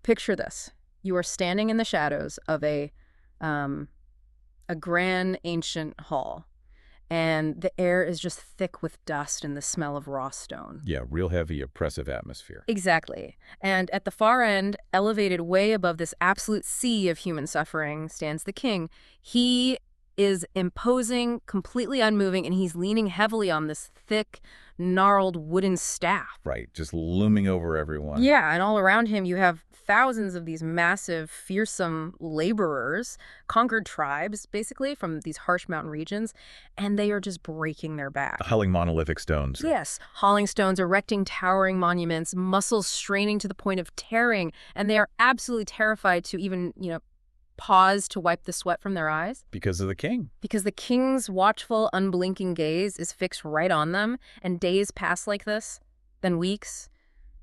Picture this. You are standing in the shadows of a grand ancient hall, and the air is just thick with dust and the smell of raw stone. Yeah, real heavy, oppressive atmosphere. Exactly. And at the far end, elevated way above this absolute sea of human suffering, stands the king. He is imposing, completely unmoving, and he's leaning heavily on this thick, gnarled wooden staff. Right, just looming over everyone. Yeah, and all around him you have thousands of these massive, fearsome laborers, conquered tribes, basically, from these harsh mountain regions, and they are just breaking their back. Hauling monolithic stones. Yes, hauling stones, erecting towering monuments, muscles straining to the point of tearing, and they are absolutely terrified to even, pause to wipe the sweat from their eyes. Because of the king. Because the king's watchful, unblinking gaze is fixed right on them, and days pass like this, then weeks,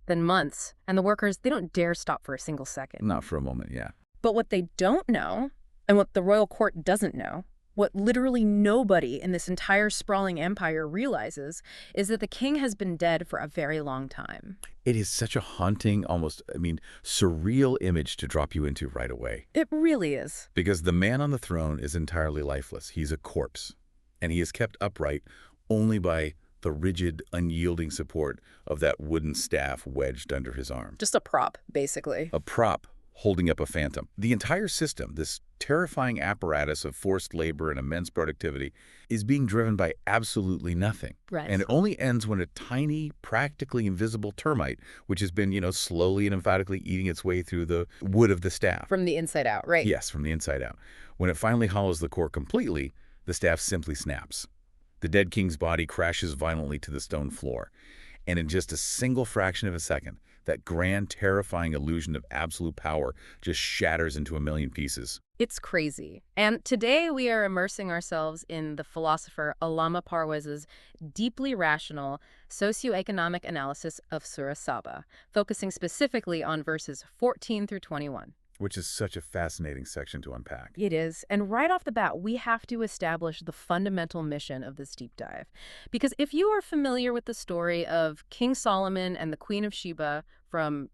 then months, and the workers, they don't dare stop for a single second. Not for a moment, yeah. But what they don't know, and what the royal court doesn't know, what literally nobody in this entire sprawling empire realizes, is that the king has been dead for a very long time. It is such a haunting, almost, surreal image to drop you into right away. It really is. Because the man on the throne is entirely lifeless. He's a corpse. And he is kept upright only by the rigid, unyielding support of that wooden staff wedged under his arm. Just a prop, basically. A prop holding up a phantom. The entire system, this terrifying apparatus of forced labor and immense productivity, is being driven by absolutely nothing. Right. And it only ends when a tiny, practically invisible termite, which has been, slowly and emphatically eating its way through the wood of the staff. From the inside out, right? Yes, from the inside out. When it finally hollows the core completely, the staff simply snaps. The dead king's body crashes violently to the stone floor. And in just a single fraction of a second, that grand, terrifying illusion of absolute power just shatters into a million pieces. It's crazy. And today we are immersing ourselves in the philosopher Allama Parwez's deeply rational socioeconomic analysis of Surah Saba, focusing specifically on verses 14 through 21. Which is such a fascinating section to unpack. It is. And right off the bat, we have to establish the fundamental mission of this deep dive. Because if you are familiar with the story of King Solomon and the Queen of Sheba from,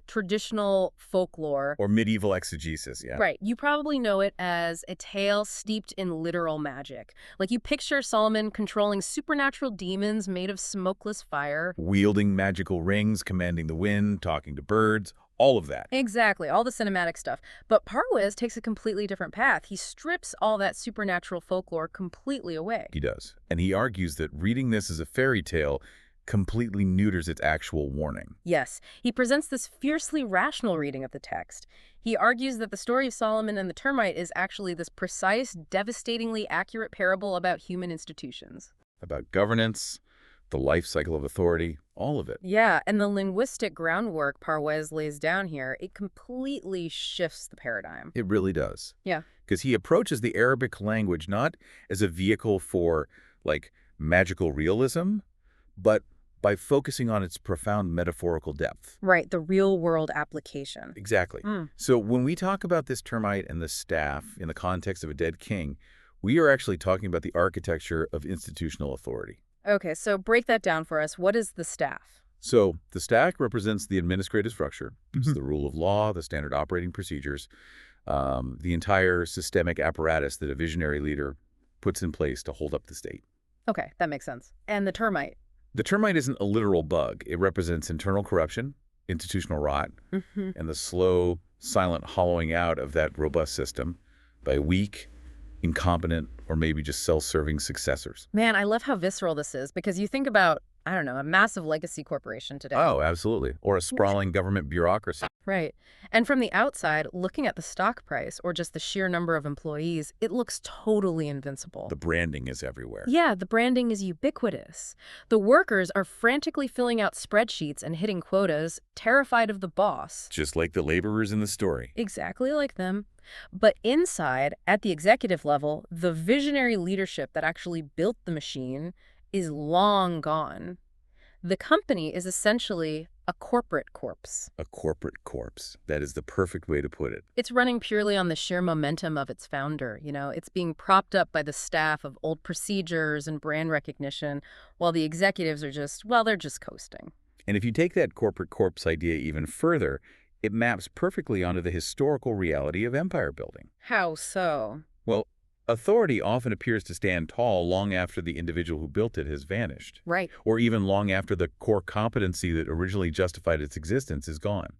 traditional folklore. Or medieval exegesis, yeah. Right. You probably know it as a tale steeped in literal magic. Like you picture Solomon controlling supernatural demons made of smokeless fire. Wielding magical rings, commanding the wind, talking to birds. All of that. Exactly, all the cinematic stuff. But Parwez takes a completely different path. He strips all that supernatural folklore completely away. He does. And he argues that reading this as a fairy tale completely neuters its actual warning. Yes, he presents this fiercely rational reading of the text. He argues that the story of Solomon and the termite is actually this precise, devastatingly accurate parable about human institutions. About governance, the life cycle of authority, all of it. Yeah, and the linguistic groundwork Parwez lays down here, it completely shifts the paradigm. It really does. Yeah. Because he approaches the Arabic language not as a vehicle for, magical realism, but by focusing on its profound metaphorical depth. Right, the real-world application. Exactly. So when we talk about this termite and the staff in the context of a dead king, we are actually talking about the architecture of institutional authority. Okay, so break that down for us. What is the staff? So the stack represents the administrative structure. It's the rule of law, the standard operating procedures, the entire systemic apparatus that a visionary leader puts in place to hold up the state. Okay, that makes sense. And the termite? The termite isn't a literal bug. It represents internal corruption, institutional rot, and the slow, silent hollowing out of that robust system by weak, incompetent, or maybe just self-serving successors. Man, I love how visceral this is, because you think about, a massive legacy corporation today. Oh, absolutely. Or a sprawling government bureaucracy. Right. And from the outside, looking at the stock price or just the sheer number of employees, it looks totally invincible. The branding is everywhere. Yeah, the branding is ubiquitous. The workers are frantically filling out spreadsheets and hitting quotas, terrified of the boss. Just like the laborers in the story. Exactly like them. But inside, at the executive level, the visionary leadership that actually built the machine is long gone. The company is essentially a corporate corpse. A corporate corpse. That is the perfect way to put it. It's running purely on the sheer momentum of its founder. It's being propped up by the staff of old procedures and brand recognition, while the executives are they're just coasting. And if you take that corporate corpse idea even further, It maps perfectly onto the historical reality of empire building. How so? Well, authority often appears to stand tall long after the individual who built it has vanished, Right. or even long after the core competency that originally justified its existence is gone.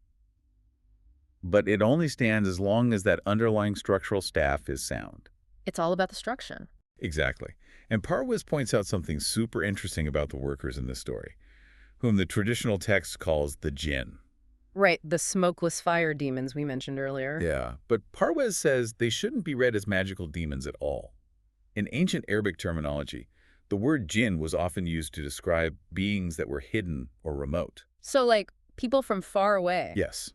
But it only stands as long as that underlying structural staff is sound. It's all about the structure. Exactly. And Parwiz points out something super interesting about the workers in this story, whom the traditional text calls the Jinn. Right, the smokeless fire demons we mentioned earlier. Yeah, but Parwiz says they shouldn't be read as magical demons at all. In ancient Arabic terminology, the word jinn was often used to describe beings that were hidden or remote. So, like, people from far away. Yes.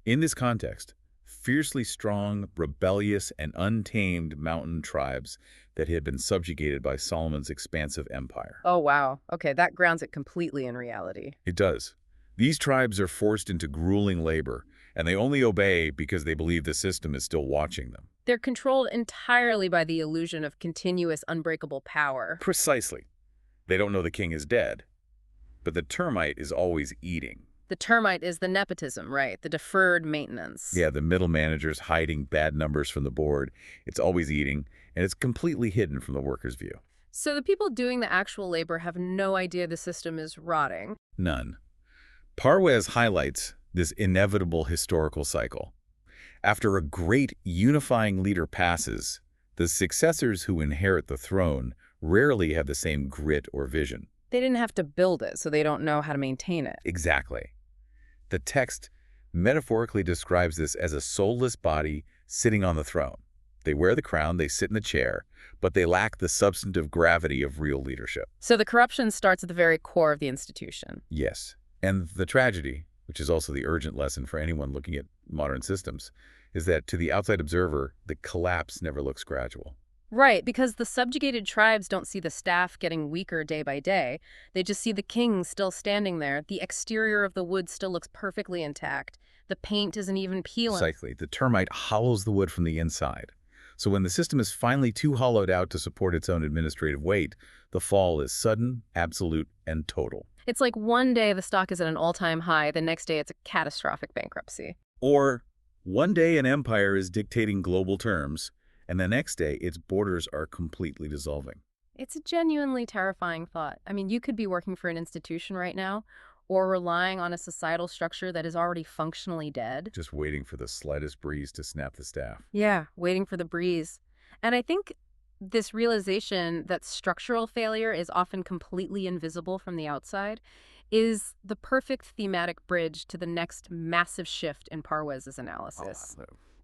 In this context, fiercely strong, rebellious, and untamed mountain tribes that had been subjugated by Solomon's expansive empire. Oh, wow. Okay, that grounds it completely in reality. It does. These tribes are forced into grueling labor, and they only obey because they believe the system is still watching them. They're controlled entirely by the illusion of continuous, unbreakable power. Precisely. They don't know the king is dead, but the termite is always eating. The termite is the nepotism, right? The deferred maintenance. Yeah, the middle manager's hiding bad numbers from the board. It's always eating, and it's completely hidden from the worker's view. So the people doing the actual labor have no idea the system is rotting. None. Parwiz highlights this inevitable historical cycle. After a great unifying leader passes, the successors who inherit the throne rarely have the same grit or vision. They didn't have to build it, so they don't know how to maintain it. Exactly. The text metaphorically describes this as a soulless body sitting on the throne. They wear the crown, they sit in the chair, but they lack the substantive gravity of real leadership. So the corruption starts at the very core of the institution. Yes. And the tragedy, which is also the urgent lesson for anyone looking at modern systems, is that to the outside observer, the collapse never looks gradual. Right, because the subjugated tribes don't see the staff getting weaker day by day. They just see the king still standing there. The exterior of the wood still looks perfectly intact. The paint isn't even peeling. Precisely. The termite hollows the wood from the inside. So when the system is finally too hollowed out to support its own administrative weight, the fall is sudden, absolute, and total. It's like one day the stock is at an all-time high, the next day it's a catastrophic bankruptcy. Or one day an empire is dictating global terms, and the next day its borders are completely dissolving. It's a genuinely terrifying thought. I mean, you could be working for an institution right now, or relying on a societal structure that is already functionally dead. Just waiting for the slightest breeze to snap the staff. Yeah, waiting for the breeze. And I think this realization that structural failure is often completely invisible from the outside is the perfect thematic bridge to the next massive shift in Parwiz's analysis.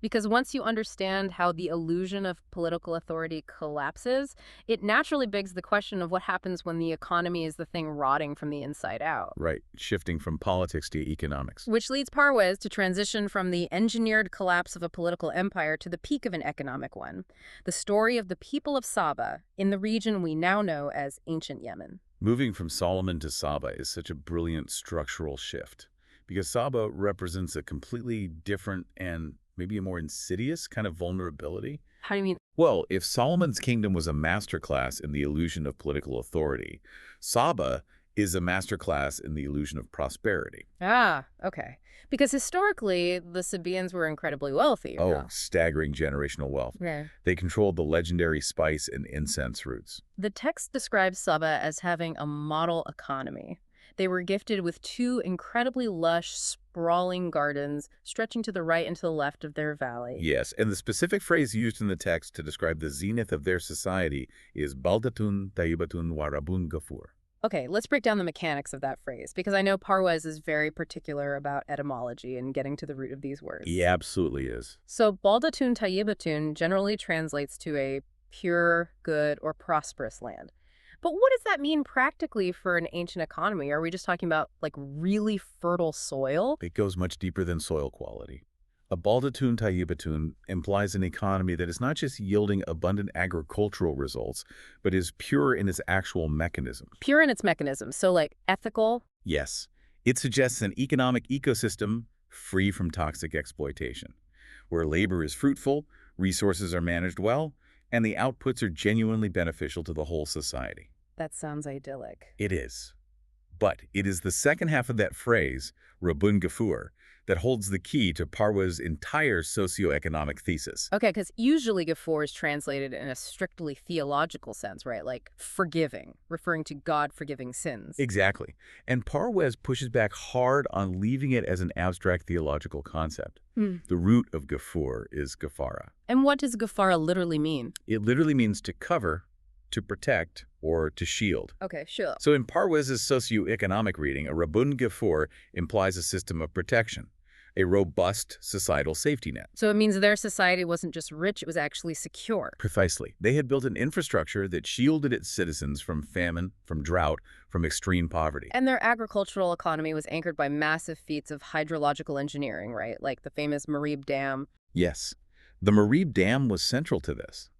Because once you understand how the illusion of political authority collapses, it naturally begs the question of what happens when the economy is the thing rotting from the inside out. Right, shifting from politics to economics. Which leads Parwiz to transition from the engineered collapse of a political empire to the peak of an economic one. The story of the people of Saba in the region we now know as ancient Yemen. Moving from Solomon to Saba is such a brilliant structural shift, because Saba represents a completely different and maybe a more insidious kind of vulnerability. How do you mean? Well, if Solomon's kingdom was a masterclass in the illusion of political authority, Saba is a masterclass in the illusion of prosperity. Ah, okay. Because historically, the Sabaeans were incredibly wealthy. Staggering generational wealth. Yeah. They controlled the legendary spice and incense routes. The text describes Saba as having a model economy. They were gifted with two incredibly lush, sprawling gardens stretching to the right and to the left of their valley. Yes, and the specific phrase used in the text to describe the zenith of their society is baldatun tayyibatun warabun gafur. Okay, let's break down the mechanics of that phrase, because I know Parwiz is very particular about etymology and getting to the root of these words. He absolutely is. So baldatun tayyibatun generally translates to a pure, good, or prosperous land. But what does that mean practically for an ancient economy? Are we just talking about, like, really fertile soil? It goes much deeper than soil quality. A baldatun tayyibatun implies an economy that is not just yielding abundant agricultural results, but is pure in its actual mechanisms. Pure in its mechanisms, so like ethical? Yes. It suggests an economic ecosystem free from toxic exploitation, where labor is fruitful, resources are managed well, and the outputs are genuinely beneficial to the whole society. That sounds idyllic. It is. But it is the second half of that phrase, Rabun Gafur, that holds the key to Parwa's entire socioeconomic thesis. Okay, because usually Gafoor is translated in a strictly theological sense, right? Like forgiving, referring to God forgiving sins. Exactly. And Parwes pushes back hard on leaving it as an abstract theological concept. Hmm. The root of Gafoor is Gafara. And what does Gafara literally mean? It literally means to cover, to protect, or to shield. Okay, sure. So in Parwes's socioeconomic reading, a Rabun Gafoor implies a system of protection, a robust societal safety net. So it means their society wasn't just rich, it was actually secure. Precisely. They had built an infrastructure that shielded its citizens from famine, from drought, from extreme poverty. And their agricultural economy was anchored by massive feats of hydrological engineering, right? Like the famous Marib Dam. Yes, the Marib Dam was central to this.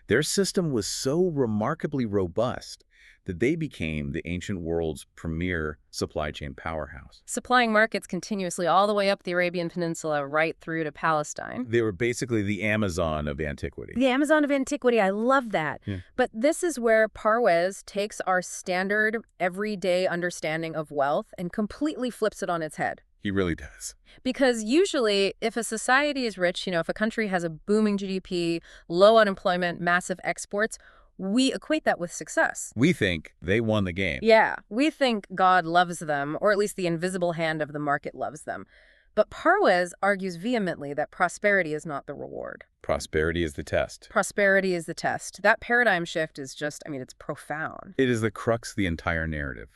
Their system was so remarkably robust that they became the ancient world's premier supply chain powerhouse. Supplying markets continuously all the way up the Arabian Peninsula right through to Palestine. They were basically the Amazon of antiquity. The Amazon of antiquity, I love that. Yeah. But this is where Parwes takes our standard, everyday understanding of wealth and completely flips it on its head. He really does. Because usually, if a society is rich, if a country has a booming GDP, low unemployment, massive exports, we equate that with success. We think they won the game. Yeah, we think God loves them, or at least the invisible hand of the market loves them. But Parwes argues vehemently that prosperity is not the reward. Prosperity is the test. Prosperity is the test. That paradigm shift is just, it's profound. It is the crux of the entire narrative.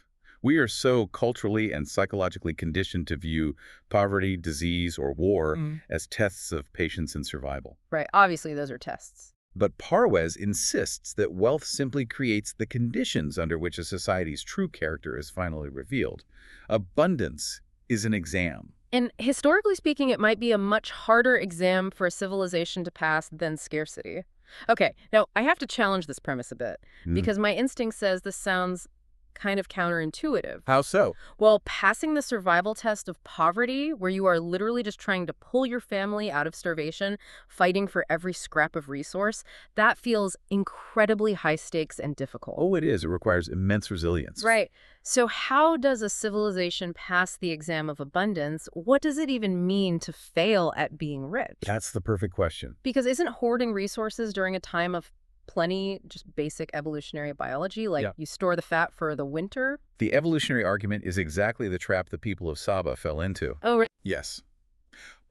We are so culturally and psychologically conditioned to view poverty, disease, or war as tests of patience and survival. Right, obviously those are tests. But Parwes insists that wealth simply creates the conditions under which a society's true character is finally revealed. Abundance is an exam. And historically speaking, it might be a much harder exam for a civilization to pass than scarcity. Okay, now I have to challenge this premise a bit, because my instinct says this sounds kind of counterintuitive. How so? Well, passing the survival test of poverty, where you are literally just trying to pull your family out of starvation, fighting for every scrap of resource, that feels incredibly high stakes and difficult. Oh, it is. It requires immense resilience. Right. So how does a civilization pass the exam of abundance? What does it even mean to fail at being rich? That's the perfect question. Because isn't hoarding resources during a time of plenty just basic evolutionary biology, like you store the fat for the winter? The evolutionary argument is exactly the trap the people of Saba fell into. Oh, right. Yes.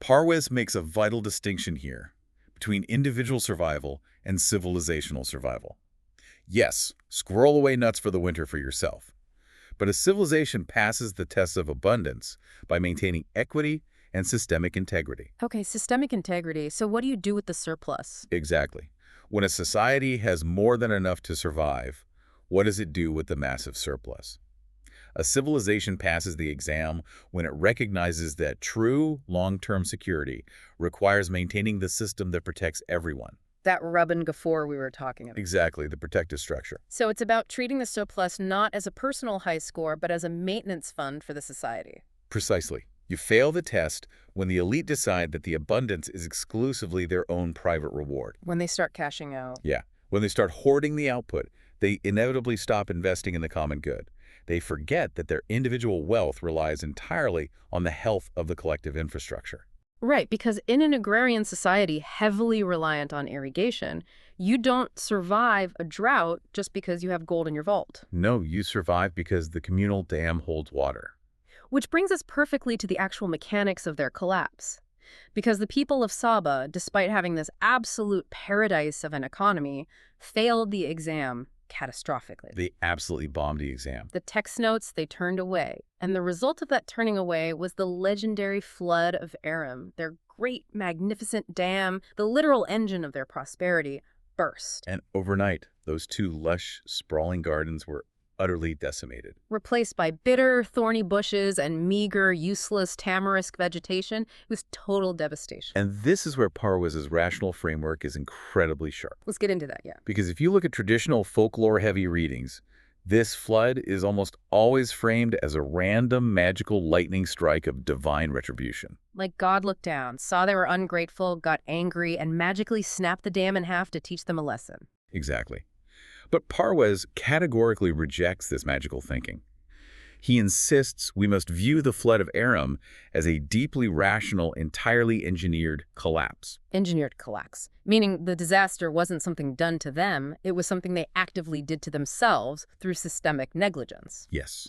Parwes makes a vital distinction here between individual survival and civilizational survival. Yes, squirrel away nuts for the winter for yourself. But a civilization passes the test of abundance by maintaining equity and systemic integrity. Okay, systemic integrity. So what do you do with the surplus? Exactly. When a society has more than enough to survive, what does it do with the massive surplus? A civilization passes the exam when it recognizes that true long-term security requires maintaining the system that protects everyone. That Rabban Gafoor we were talking about. Exactly, the protective structure. So it's about treating the surplus not as a personal high score, but as a maintenance fund for the society. Precisely. You fail the test when the elite decide that the abundance is exclusively their own private reward. When they start cashing out. Yeah. When they start hoarding the output, they inevitably stop investing in the common good. They forget that their individual wealth relies entirely on the health of the collective infrastructure. Right, because in an agrarian society heavily reliant on irrigation, you don't survive a drought just because you have gold in your vault. No, you survive because the communal dam holds water. Which brings us perfectly to the actual mechanics of their collapse. Because the people of Saba, despite having this absolute paradise of an economy, failed the exam catastrophically. They absolutely bombed the exam. The text notes they turned away. And the result of that turning away was the legendary flood of Aram. Their great, magnificent dam, the literal engine of their prosperity, burst. And overnight, those two lush, sprawling gardens were utterly decimated. Replaced by bitter, thorny bushes and meager, useless tamarisk vegetation, it was total devastation. And this is where Parwes's rational framework is incredibly sharp. Let's get into that, yeah. Because if you look at traditional folklore-heavy readings, this flood is almost always framed as a random magical lightning strike of divine retribution. Like God looked down, saw they were ungrateful, got angry, and magically snapped the dam in half to teach them a lesson. Exactly. But Parwes categorically rejects this magical thinking. He insists we must view the flood of Aram as a deeply rational, entirely engineered collapse. Engineered collapse, meaning the disaster wasn't something done to them, it was something they actively did to themselves through systemic negligence. Yes.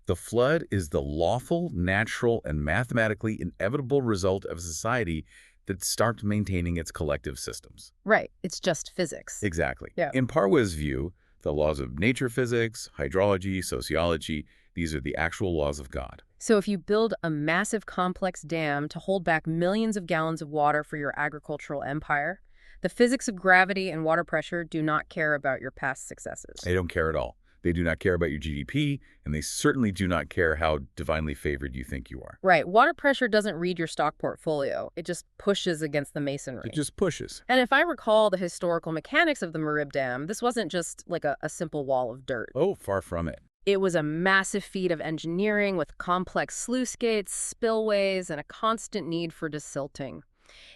The flood is the lawful, natural, and mathematically inevitable result of a society that starts maintaining its collective systems. Right, it's just physics. Exactly. Yeah. In Parway's view, the laws of nature physics, hydrology, sociology, these are the actual laws of God. So if you build a massive complex dam to hold back millions of gallons of water for your agricultural empire, the physics of gravity and water pressure do not care about your past successes. They don't care at all. They do not care about your GDP, and they certainly do not care how divinely favored you think you are. Right, water pressure doesn't read your stock portfolio. It just pushes against the masonry. It just pushes. And if I recall the historical mechanics of the Marib Dam, this wasn't just like a simple wall of dirt. Oh, far from it. It was a massive feat of engineering with complex sluice gates, spillways, and a constant need for desilting.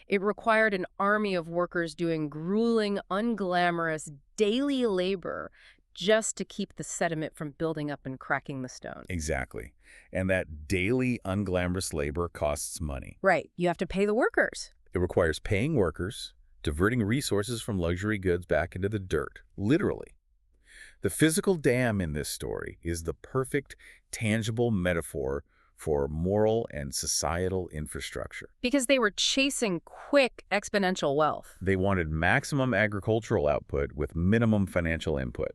It required an army of workers doing grueling, unglamorous, daily labor just to keep the sediment from building up and cracking the stone. Exactly. And that daily, unglamorous labor costs money. Right. You have to pay the workers. It requires paying workers, diverting resources from luxury goods back into the dirt, literally. The physical dam in this story is the perfect, tangible metaphor for moral and societal infrastructure. Because they were chasing quick, exponential wealth. They wanted maximum agricultural output with minimum financial input.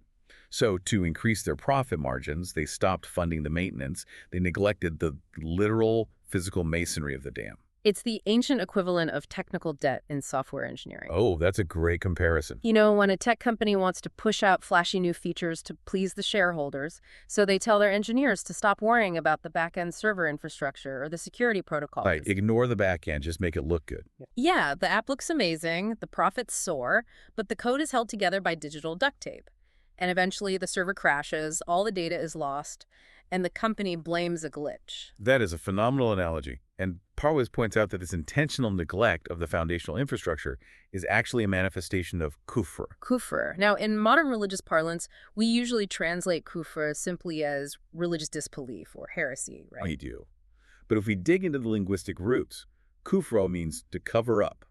So to increase their profit margins, they stopped funding the maintenance. They neglected the literal physical masonry of the dam. It's the ancient equivalent of technical debt in software engineering. Oh, that's a great comparison. You know, when a tech company wants to push out flashy new features to please the shareholders, so they tell their engineers to stop worrying about the back-end server infrastructure or the security protocols. Right, ignore the back end, just make it look good. Yeah, the app looks amazing, the profits soar, but the code is held together by digital duct tape. And eventually the server crashes, all the data is lost, and the company blames a glitch. That is a phenomenal analogy. And Parway points out that this intentional neglect of the foundational infrastructure is actually a manifestation of kufr. Kufr. Now, in modern religious parlance, we usually translate kufr simply as religious disbelief or heresy, right? We do. But if we dig into the linguistic roots, kufro means to cover up,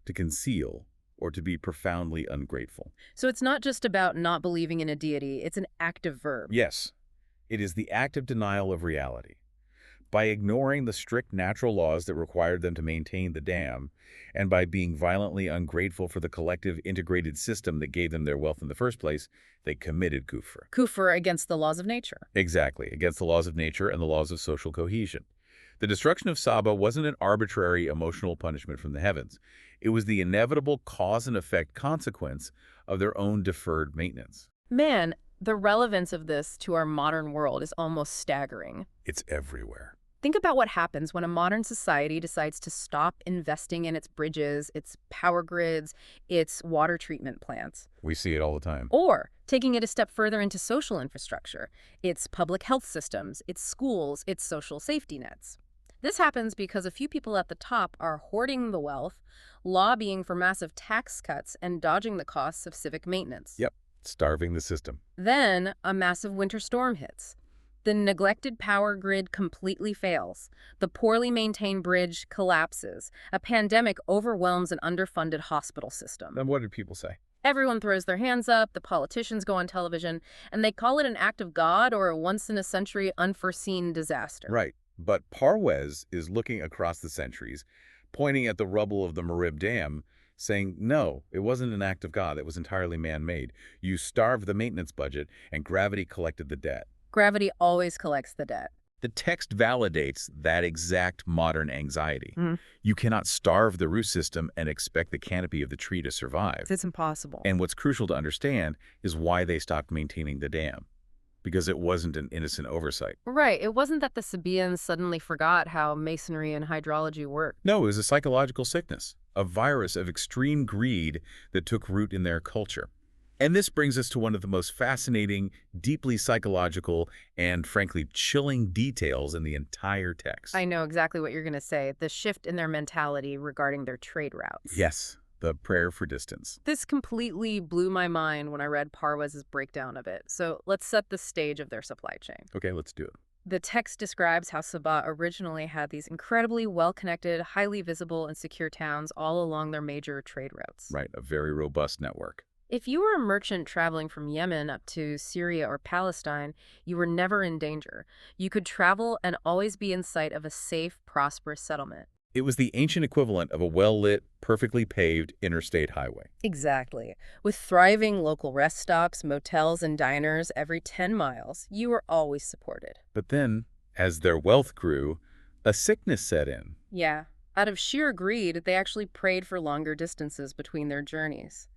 to conceal, or to be profoundly ungrateful. So it's not just about not believing in a deity, it's an active verb. Yes, it is the active denial of reality. By ignoring the strict natural laws that required them to maintain the dam, and by being violently ungrateful for the collective integrated system that gave them their wealth in the first place, they committed kufr. Kufr against the laws of nature. Exactly, against the laws of nature and the laws of social cohesion. The destruction of Saba wasn't an arbitrary emotional punishment from the heavens. It was the inevitable cause and effect consequence of their own deferred maintenance. Man, the relevance of this to our modern world is almost staggering. It's everywhere. Think about what happens when a modern society decides to stop investing in its bridges, its power grids, its water treatment plants. We see it all the time. Or taking it a step further into social infrastructure, its public health systems, its schools, its social safety nets. This happens because a few people at the top are hoarding the wealth, lobbying for massive tax cuts, and dodging the costs of civic maintenance. Yep, starving the system. Then a massive winter storm hits. The neglected power grid completely fails. The poorly maintained bridge collapses. A pandemic overwhelms an underfunded hospital system. Then what did people say? Everyone throws their hands up, the politicians go on television, and they call it an act of God or a once-in-a-century unforeseen disaster. Right, but Parway is looking across the centuries, pointing at the rubble of the Marib Dam, saying, no, it wasn't an act of God, it was entirely man-made. You starved the maintenance budget, and gravity collected the debt. Gravity always collects the debt. The text validates that exact modern anxiety. You cannot starve the root system and expect the canopy of the tree to survive. It's impossible. And what's crucial to understand is why they stopped maintaining the dam. Because it wasn't an innocent oversight. Right. It wasn't that the Sabaeans suddenly forgot how masonry and hydrology worked. No, it was a psychological sickness, a virus of extreme greed that took root in their culture. And this brings us to one of the most fascinating, deeply psychological, and frankly chilling details in the entire text. I know exactly what you're going to say. The shift in their mentality regarding their trade routes. Yes, the prayer for distance. This completely blew my mind when I read Parway's breakdown of it. So let's set the stage of their supply chain. Okay, let's do it. The text describes how Sabah originally had these incredibly well-connected, highly visible, and secure towns all along their major trade routes. Right, a very robust network. If you were a merchant traveling from Yemen up to Syria or Palestine, you were never in danger. You could travel and always be in sight of a safe, prosperous settlement. It was the ancient equivalent of a well-lit, perfectly paved interstate highway. Exactly. With thriving local rest stops, motels, and diners every 10 miles, you were always supported. But then, as their wealth grew, a sickness set in. Yeah. Out of sheer greed, they actually prayed for longer distances between their journeys.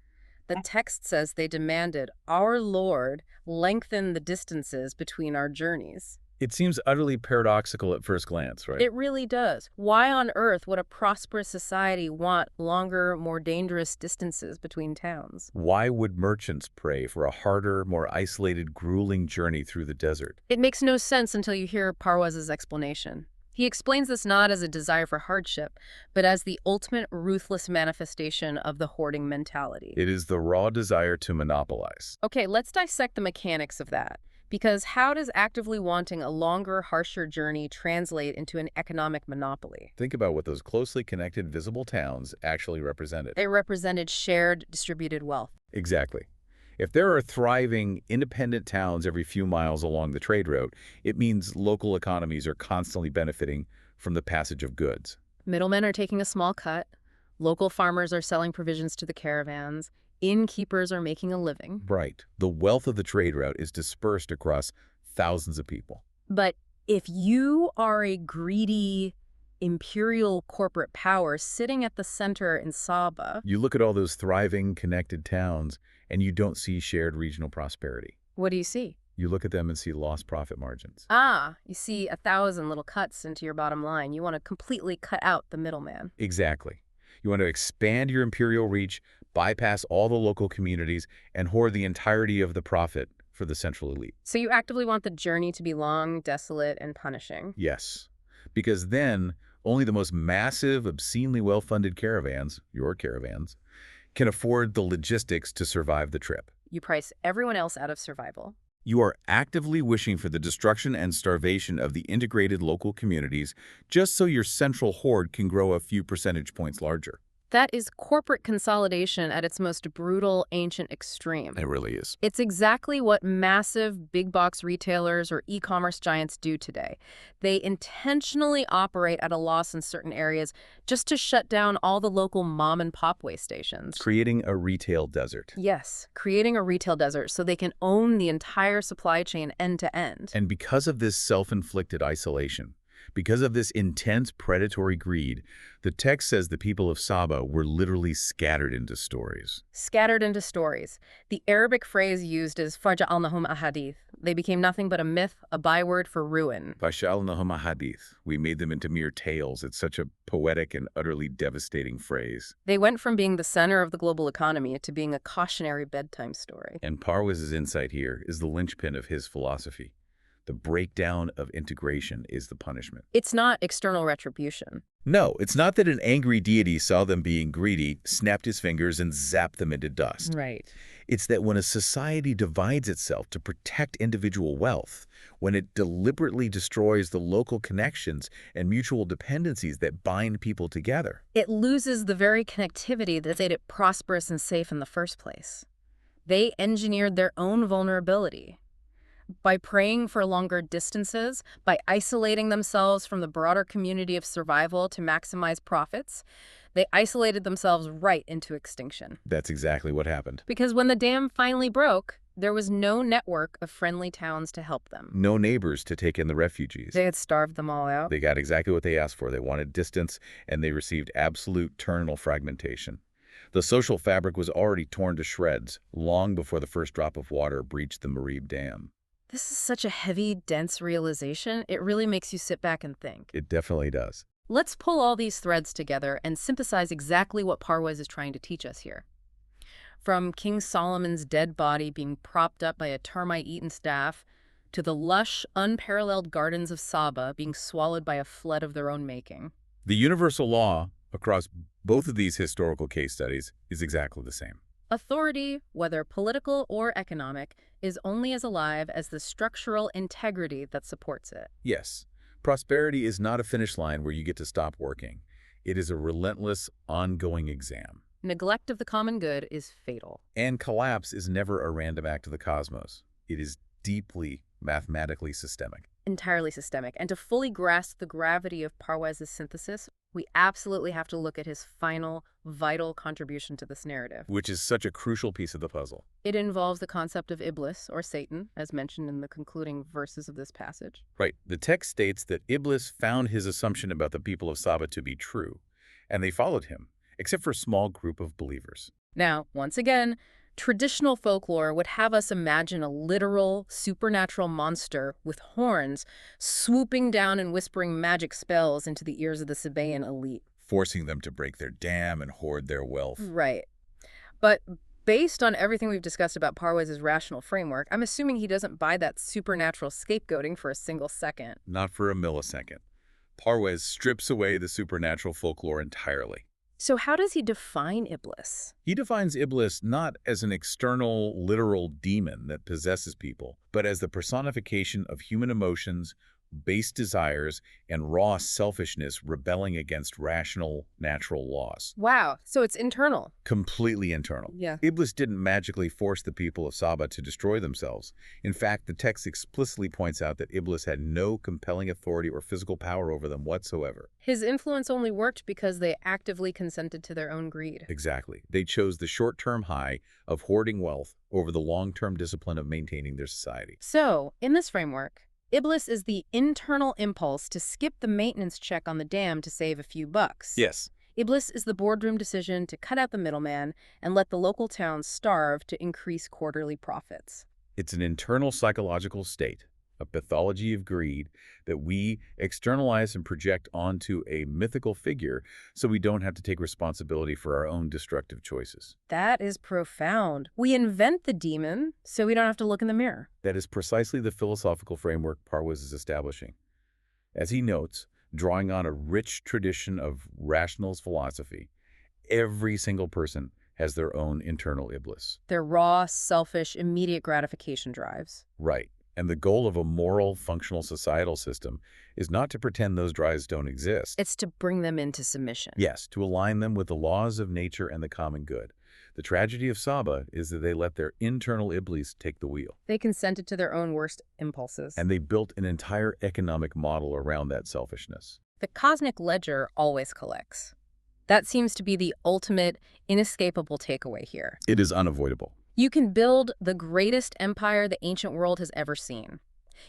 The text says they demanded, "Our Lord, lengthen the distances between our journeys." It seems utterly paradoxical at first glance, right? It really does. Why on earth would a prosperous society want longer, more dangerous distances between towns? Why would merchants pray for a harder, more isolated, grueling journey through the desert? It makes no sense until you hear Parwaz's explanation. He explains this not as a desire for hardship, but as the ultimate ruthless manifestation of the hoarding mentality. It is the raw desire to monopolize. Okay, let's dissect the mechanics of that. Because how does actively wanting a longer, harsher journey translate into an economic monopoly? Think about what those closely connected, visible towns actually represented. They represented shared, distributed wealth. Exactly. If there are thriving, independent towns every few miles along the trade route, it means local economies are constantly benefiting from the passage of goods. Middlemen are taking a small cut. Local farmers are selling provisions to the caravans. Innkeepers are making a living. Right. The wealth of the trade route is dispersed across thousands of people. But if you are a greedy, imperial corporate power sitting at the center in Saba, You look at all those thriving, connected towns, and you don't see shared regional prosperity. what do you see? You look at them and see lost profit margins. You see 1,000 little cuts into your bottom line. You want to completely cut out the middleman. Exactly. You want to expand your imperial reach, bypass all the local communities, and hoard the entirety of the profit for the central elite. So you actively want the journey to be long, desolate, and punishing. Yes, because then only the most massive, obscenely well-funded caravans, your caravans, can afford the logistics to survive the trip. You price everyone else out of survival. You are actively wishing for the destruction and starvation of the integrated local communities just so your central hoard can grow a few percentage points larger. That is corporate consolidation at its most brutal, ancient extreme. It really is. It's exactly what massive big box retailers or e-commerce giants do today. They intentionally operate at a loss in certain areas just to shut down all the local mom and pop way stations. Creating a retail desert. Yes, creating a retail desert so they can own the entire supply chain end to end. And because of this self-inflicted isolation, because of this intense predatory greed, the text says the people of Saba were literally scattered into stories. Scattered into stories. The Arabic phrase used is faja'alnahum ahadith. They became nothing but a myth, a byword for ruin. Fasha'alnahum ahadith. We made them into mere tales. It's such a poetic and utterly devastating phrase. They went from being the center of the global economy to being a cautionary bedtime story. And Parwaz's insight here is the linchpin of his philosophy. The breakdown of integration is the punishment. It's not external retribution. No, it's not that an angry deity saw them being greedy, snapped his fingers, and zapped them into dust. Right. It's that when a society divides itself to protect individual wealth, when it deliberately destroys the local connections and mutual dependencies that bind people together, It loses the very connectivity that made it prosperous and safe in the first place. They engineered their own vulnerability. By praying for longer distances, by isolating themselves from the broader community of survival to maximize profits, they isolated themselves right into extinction. that's exactly what happened. Because when the dam finally broke, there was no network of friendly towns to help them. No neighbors to take in the refugees. They had starved them all out. They got exactly what they asked for. They wanted distance, and they received absolute terminal fragmentation. The social fabric was already torn to shreds long before the first drop of water breached the Marib Dam. This is such a heavy, dense realization. It really makes you sit back and think. It definitely does. Let's pull all these threads together and synthesize exactly what Parwaz is trying to teach us here. From King Solomon's dead body being propped up by a termite-eaten staff, to the lush, unparalleled gardens of Saba being swallowed by a flood of their own making. The universal law across both of these historical case studies is exactly the same. Authority, whether political or economic, is only as alive as the structural integrity that supports it. Yes, prosperity is not a finish line where you get to stop working. It is a relentless, ongoing exam. Neglect of the common good is fatal. And collapse is never a random act of the cosmos. It is deeply mathematically systemic. Entirely systemic. And to fully grasp the gravity of Parwez's synthesis, we absolutely have to look at his final, vital contribution to this narrative. Which is such a crucial piece of the puzzle. It involves the concept of Iblis, or Satan, as mentioned in the concluding verses of this passage. Right. The text states that Iblis found his assumption about the people of Saba to be true, and they followed him, except for a small group of believers. Now, once again, traditional folklore would have us imagine a literal, supernatural monster with horns swooping down and whispering magic spells into the ears of the Sabaean elite. Forcing them to break their dam and hoard their wealth. Right. But based on everything we've discussed about Parwez's rational framework, I'm assuming he doesn't buy that supernatural scapegoating for a single second. Not for a millisecond. Parwez strips away the supernatural folklore entirely. So how does he define Iblis? He defines Iblis not as an external, literal demon that possesses people, but as the personification of human emotions, base desires, and raw selfishness rebelling against rational, natural laws. Wow, so it's internal. Completely internal. Yeah. Iblis didn't magically force the people of Saba to destroy themselves. In fact, the text explicitly points out that Iblis had no compelling authority or physical power over them whatsoever. His influence only worked because they actively consented to their own greed. Exactly. They chose the short-term high of hoarding wealth over the long-term discipline of maintaining their society. So, in this framework, Iblis is the internal impulse to skip the maintenance check on the dam to save a few bucks. Yes. Iblis is the boardroom decision to cut out the middleman and let the local towns starve to increase quarterly profits. It's an internal psychological state, a pathology of greed that we externalize and project onto a mythical figure so we don't have to take responsibility for our own destructive choices. That is profound. We invent the demon so we don't have to look in the mirror. That is precisely the philosophical framework Parwez is establishing. As he notes, drawing on a rich tradition of rationalist philosophy, every single person has their own internal Iblis. Their raw, selfish, immediate gratification drives. Right. And the goal of a moral, functional societal system is not to pretend those drives don't exist. It's to bring them into submission. Yes, to align them with the laws of nature and the common good. The tragedy of Saba is that they let their internal Iblis take the wheel. They consented to their own worst impulses. And they built an entire economic model around that selfishness. The cosmic ledger always collects. That seems to be the ultimate, inescapable takeaway here. It is unavoidable. You can build the greatest empire the ancient world has ever seen.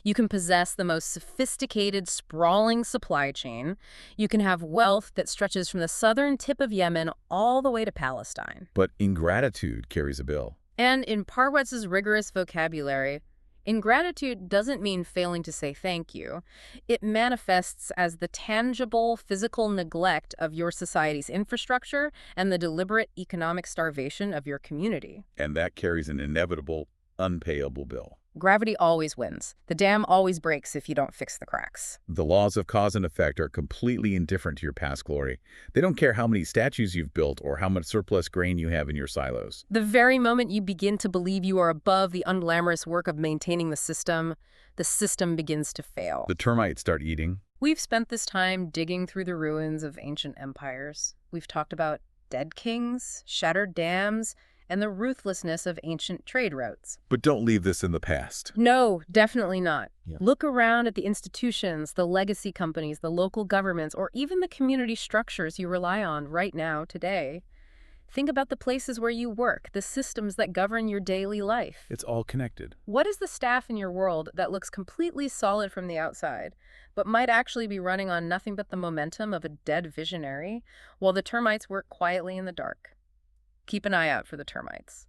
You can possess the most sophisticated, sprawling supply chain. You can have wealth that stretches from the southern tip of Yemen all the way to Palestine. But ingratitude carries a bill. And in Parwez's rigorous vocabulary, ingratitude doesn't mean failing to say thank you. It manifests as the tangible physical neglect of your society's infrastructure and the deliberate economic starvation of your community. And that carries an inevitable, unpayable bill. Gravity always wins. The dam always breaks if you don't fix the cracks. The laws of cause and effect are completely indifferent to your past glory. They don't care how many statues you've built or how much surplus grain you have in your silos. The very moment you begin to believe you are above the unglamorous work of maintaining the system begins to fail. The termites start eating. We've spent this time digging through the ruins of ancient empires. We've talked about dead kings, shattered dams, and the ruthlessness of ancient trade routes. But don't leave this in the past. No, definitely not. Yeah. Look around at the institutions, the legacy companies, the local governments, or even the community structures you rely on right now, today. Think about the places where you work, the systems that govern your daily life. It's all connected. What is the staff in your world that looks completely solid from the outside, but might actually be running on nothing but the momentum of a dead visionary, while the termites work quietly in the dark? Keep an eye out for the termites.